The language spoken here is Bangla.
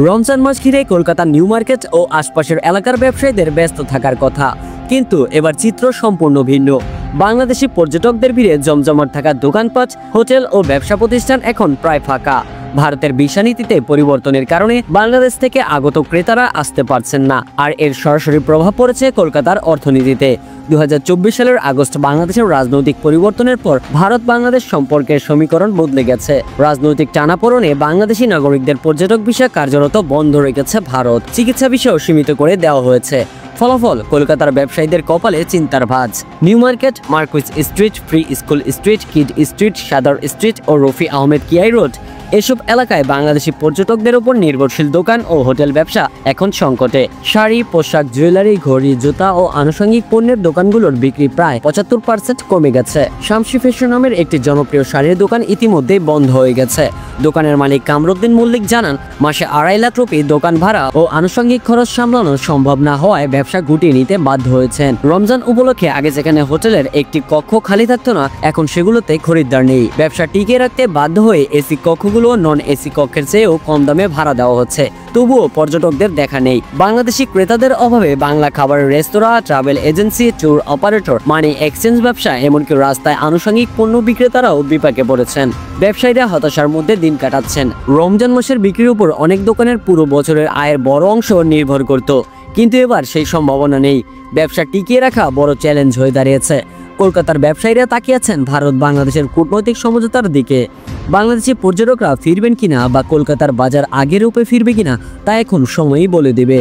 রমজান মাস ঘিরে কলকাতার নিউ মার্কেট ও আশপাশের এলাকার ব্যবসায়ীদের ব্যস্ত থাকার কথা, কিন্তু এবার চিত্র সম্পূর্ণ ভিন্ন। বাংলাদেশি পর্যটকদের ভিড়ে জমজমাট থাকা দোকানপাট, হোটেল ও ব্যবসা প্রতিষ্ঠান এখন প্রায় ফাঁকা। ভারতের ভিসা নীতিতে পরিবর্তনের কারণে বাংলাদেশ থেকে আগত ক্রেতারা আসতে পারছেন না, আর এর সরাসরি প্রভাব পড়েছে কলকাতার অর্থনীতিতে। 2024 সালের আগস্ট বাংলাদেশের রাজনৈতিক পরিবর্তনের পর ভারত বাংলাদেশ সম্পর্কের সমীকরণ বদলে গেছে। রাজনৈতিক টানাপোড়েনে বাংলাদেশি নাগরিকদের পর্যটক ভিসা কার্যরত বন্ধ রেখেছে ভারত। চিকিৎসা ভিসাও সীমিত করে দেওয়া হয়েছে। ফলাফল, কলকাতার ব্যবসায়ীদের কপালে চিন্তার ভাঁজ। New Market, Marquis Street, Free School Street, Kyd Street, Sudder Street ও রফি আহমেদ কিয়াই রোড, এসব এলাকায় বাংলাদেশি পর্যটকদের উপর নির্ভরশীল দোকান ও হোটেল ব্যবসা এখন সংকটে। শাড়ি, পোশাক, জুয়েলারি, ঘড়ি, জুতা ও আনুষঙ্গিক পণ্যের দোকানগুলোর বিক্রি প্রায় 75% কমে গেছে। শামসি ফ্যাশন নামের একটি জনপ্রিয় শাড়ির দোকান ইতিমধ্যেই বন্ধ হয়ে গেছে। দোকানের মালিক কামরুদ্দিন মল্লিক জানান, মাসে 2.5 লাখ রুপি দোকান ভাড়া ও আনুষঙ্গিক খরচ সামলানো সম্ভব না হওয়ায় ব্যবসা গুটিয়ে নিতে বাধ্য হয়েছেন। রমজান উপলক্ষে আগে যেখানে হোটেলের একটি কক্ষ খালি থাকতো না, এখন সেগুলোতে খরিদ্দার নেই। ব্যবসা টিকিয়ে রাখতে বাধ্য হয়ে এসি কক্ষগুলো নন এসি কক্ষের চেয়েও কম দামে ভাড়া দেওয়া হচ্ছে, তবুও পর্যটকদের দেখা নেই। বাংলাদেশি ক্রেতাদের অভাবে বাংলা খাবারের রেস্তোরাঁ, travel agency, tour operator, money exchange ব্যবসা, এমনকি রাস্তায় আনুষঙ্গিক পণ্য বিক্রেতারাও বিপাকে পড়েছেন। ব্যবসায়ীরা হতাশার মধ্যে দিন কাটাচ্ছেন। রমজান মাসের বিক্রির উপর অনেক দোকানের পুরো বছরের আয়ের বড় অংশ নির্ভর করত, কিন্তু এবার সেই সম্ভাবনা নেই। ব্যবসা টিকিয়ে রাখা বড় চ্যালেঞ্জ হয়ে দাঁড়িয়েছে। কলকাতার ব্যবসায়ীরা তাকিয়ে আছেন ভারত বাংলাদেশের কূটনৈতিক সমঝোতার দিকে। বাংলাদেশি পর্যটকরা ফিরবেন কিনা বা কলকাতার বাজার আগের রূপে ফিরবে কিনা তা এখন সময়ই বলে দেবে।